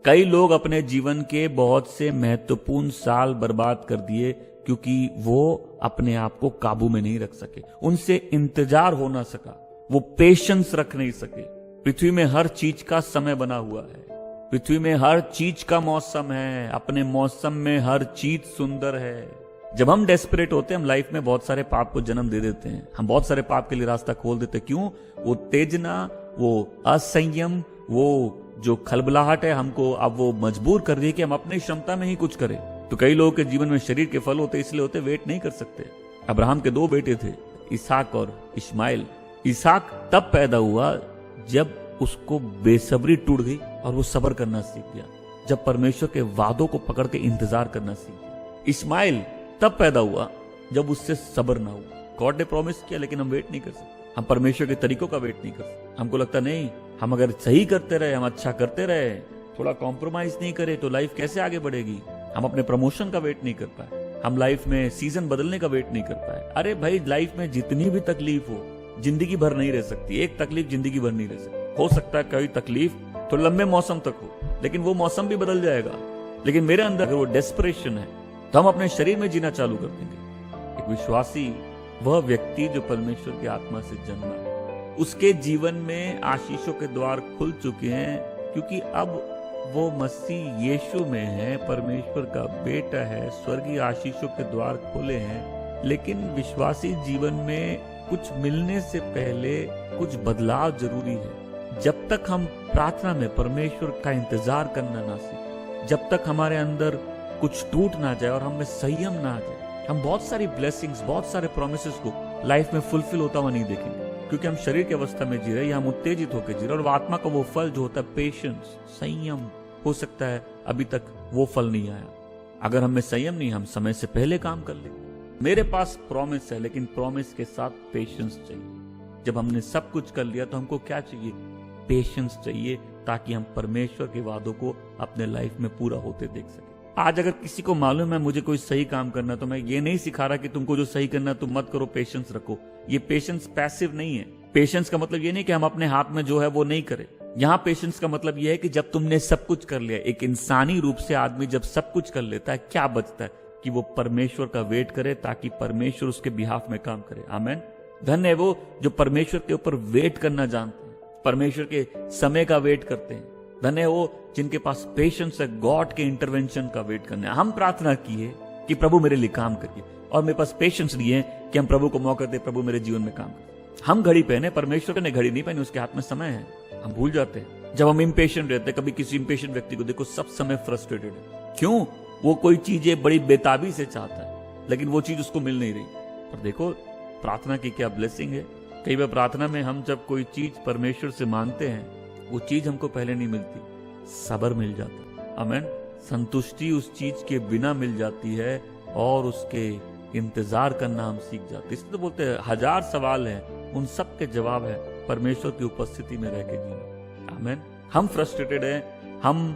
कई लोग अपने जीवन के बहुत से महत्वपूर्ण साल बर्बाद कर दिए क्योंकि वो अपने आप को काबू में नहीं रख सके, उनसे इंतजार हो ना सका, वो पेशेंस रख नहीं सके। पृथ्वी में हर चीज का समय बना हुआ है, पृथ्वी में हर चीज का मौसम है, अपने मौसम में हर चीज सुंदर है। जब हम डेस्परेट होते हैं, हम लाइफ में बहुत सारे पाप को जन्म दे देते हैं, हम बहुत सारे पाप के लिए रास्ता खोल देते हैं। क्यों? वो तेजना, वो असंयम, वो जो खलबलाहट है हमको अब वो मजबूर कर रही है कि हम अपनी क्षमता में ही कुछ करें। तो कई लोगों के जीवन में शरीर के फल होते इसलिए होते वेट नहीं कर सकते। अब्राहम के 2 बेटे थे, इसहाक और इस्माइल। इसहाक तब पैदा हुआ जब उसको बेसब्री टूट गई और वो सब्र करना सीख गया, जब परमेश्वर के वादों को पकड़ के इंतजार करना सीख गया। इस्माइल तब पैदा हुआ जब उससे सब्र ना हुआ। गॉड ने प्रॉमिस किया लेकिन हम वेट नहीं कर सकते, हम परमेश्वर के तरीकों का वेट नहीं कर सकते। हमको लगता नहीं, हम अगर सही करते रहे, हम अच्छा करते रहे, थोड़ा कॉम्प्रोमाइज नहीं करे तो लाइफ कैसे आगे बढ़ेगी। हम अपने प्रमोशन का वेट नहीं कर पाए, हम लाइफ में सीजन बदलने का वेट नहीं कर पाए। अरे भाई, लाइफ में जितनी भी तकलीफ हो जिंदगी भर नहीं रह सकती, एक तकलीफ जिंदगी भर नहीं रह सकती। हो सकता है कोई तकलीफ तो लंबे मौसम तक हो, लेकिन वो मौसम भी बदल जाएगा। लेकिन मेरे अंदर अगर वो डेस्परेशन है तो हम अपने शरीर में जीना चालू कर देंगे। एक विश्वासी वह व्यक्ति जो परमेश्वर की आत्मा से जन्मा, उसके जीवन में आशीषों के द्वार खुल चुके हैं, क्योंकि अब वो मसीह यीशु में है, परमेश्वर का बेटा है, स्वर्गीय आशीषों के द्वार खुले हैं। लेकिन विश्वासी जीवन में कुछ मिलने से पहले कुछ बदलाव जरूरी है। जब तक हम प्रार्थना में परमेश्वर का इंतजार करना ना सीखें, जब तक हमारे अंदर कुछ टूट ना जाए और हमें संयम ना आ जाए, हम बहुत सारी ब्लेसिंग्स, बहुत सारे प्रोमिसेस को लाइफ में फुलफिल होता हुआ नहीं देखेंगे। क्योंकि हम शरीर की अवस्था में जी रहे, या हम उत्तेजित होकर जी रहे, और आत्मा का वो फल जो होता है पेशेंस, संयम, हो सकता है अभी तक वो फल नहीं आया। अगर हमें संयम नहीं, हम समय से पहले काम कर लेंगे। मेरे पास प्रॉमिस है, लेकिन प्रॉमिस के साथ पेशेंस चाहिए। जब हमने सब कुछ कर लिया तो हमको क्या चाहिए? पेशेंस चाहिए, ताकि हम परमेश्वर के वादों को अपने लाइफ में पूरा होते देख सके। आज अगर किसी को मालूम है मुझे कोई सही काम करना, तो मैं ये नहीं सिखा रहा कि तुमको जो सही करना तुम मत करो, पेशेंस रखो। ये पेशेंस पैसिव नहीं है। पेशेंस का मतलब ये नहीं कि हम अपने हाथ में जो है वो नहीं करें। यहाँ पेशेंस का मतलब ये है कि जब तुमने सब कुछ कर लिया, एक इंसानी रूप से आदमी जब सब कुछ कर लेता है, क्या बचता है? कि वो परमेश्वर का वेट करे, ताकि परमेश्वर उसके बिहाफ में काम करे। आमेन। धन्य है वो जो परमेश्वर के ऊपर वेट करना जानते हैं, परमेश्वर के समय का वेट करते हैं। धन्य है वो जिनके पास पेशेंस है, गॉड के इंटरवेंशन का वेट करने। हम प्रार्थना की है कि प्रभु मेरे लिए काम करिए, और मेरे पास पेशेंस नहीं है कि हम प्रभु को मौका दे, प्रभु मेरे जीवन में काम करे। हम घड़ी पहने, परमेश्वर ने घड़ी नहीं पहनी, उसके हाथ में समय है। हम भूल जाते हैं जब हम इम्पेशेंट रहते हैं। कभी किसी इम्पेशेंट व्यक्ति को देखो, सब समय फ्रस्ट्रेटेड है। क्यों? वो कोई चीजें बड़ी बेताबी से चाहता है, लेकिन वो चीज उसको मिल नहीं रही। पर देखो प्रार्थना की क्या ब्लेसिंग है। कई बार प्रार्थना में हम जब कोई चीज परमेश्वर से मांगते हैं, वो चीज हमको पहले नहीं मिलती, सब्र मिल जाता है। आमीन। संतुष्टि उस चीज के बिना मिल जाती है, और उसके इंतजार करना हम सीख जाते हैं। इसलिए तो बोलते हैं 1000 सवाल हैं, उन सब के जवाब है परमेश्वर की उपस्थिति में रह के जीना। आमीन। हम फ्रस्ट्रेटेड हैं, हम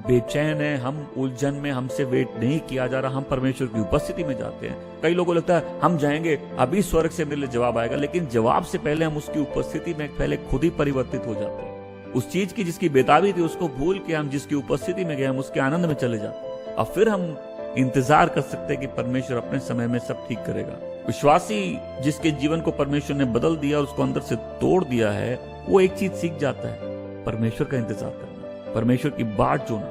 बेचैन हैं, हम उलझन में, हमसे वेट नहीं किया जा रहा, हम परमेश्वर की उपस्थिति में जाते हैं। कई लोगों को लगता है हम जाएंगे, अभी स्वर्ग से मेरे लिए जवाब आएगा, लेकिन जवाब से पहले हम उसकी उपस्थिति में पहले खुद ही परिवर्तित हो जाते हैं। उस चीज की जिसकी बेताबी थी उसको भूल के हम जिसकी उपस्थिति में गए, हम उसके आनंद में चले जाते हैं, और फिर हम इंतजार कर सकते हैं कि परमेश्वर अपने समय में सब ठीक करेगा। विश्वासी जिसके जीवन को परमेश्वर ने बदल दिया, उसको अंदर से तोड़ दिया है, वो एक चीज सीख जाता है, परमेश्वर का इंतजार करना, परमेश्वर की बाट जोना,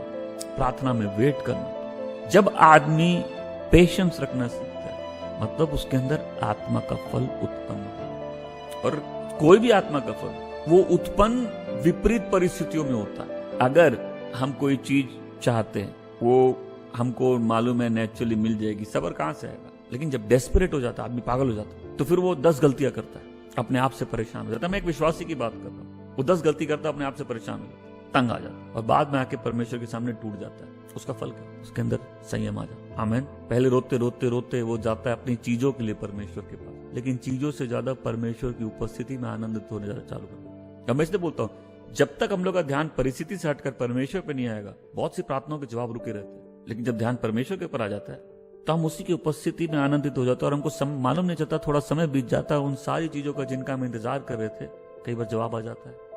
प्रार्थना में वेट करना। जब आदमी पेशेंस रखना सीखता है, मतलब उसके अंदर आत्मा का फल उत्पन्न होगा। और कोई भी आत्मा का फल वो उत्पन्न विपरीत परिस्थितियों में होता है। अगर हम कोई चीज चाहते हैं, वो हमको मालूम है नेचुरली मिल जाएगी, सब्र कहां से आएगा? लेकिन जब डेस्परेट हो जाता है, आदमी पागल हो जाता है, तो फिर वो 10 गलतियां करता है, अपने आप से परेशान हो जाता है। मैं एक विश्वासी की बात कर रहा हूँ, वो 10 गलती करता है, अपने आप से परेशान हो जाता है, तंग आ जाता है, और बाद में आके परमेश्वर के सामने टूट जाता है। उसका फल क्या? उसके अंदर संयम आ जाता है। आमीन। पहले रोते रोते रोते वो जाता है अपनी चीजों के लिए परमेश्वर के पास, लेकिन चीजों से ज्यादा परमेश्वर की उपस्थिति में आनंदित होने चालू कर देता है। मैं इसलिए बोलता हूँ, जब तक हम लोग का ध्यान परिस्थिति से हटकर परमेश्वर पे नहीं आएगा, बहुत सी प्रार्थनाओं के जवाब रुके रहते हैं। लेकिन जब ध्यान परमेश्वर के ऊपर आ जाता है, तो हम उसी की उपस्थिति में आनंदित हो जाते हैं और हमको मालूम नहीं चलता, थोड़ा समय बीत जाता है उन सारी चीजों का जिनका हम इंतजार कर रहे थे, कई बार जवाब आ जाता है।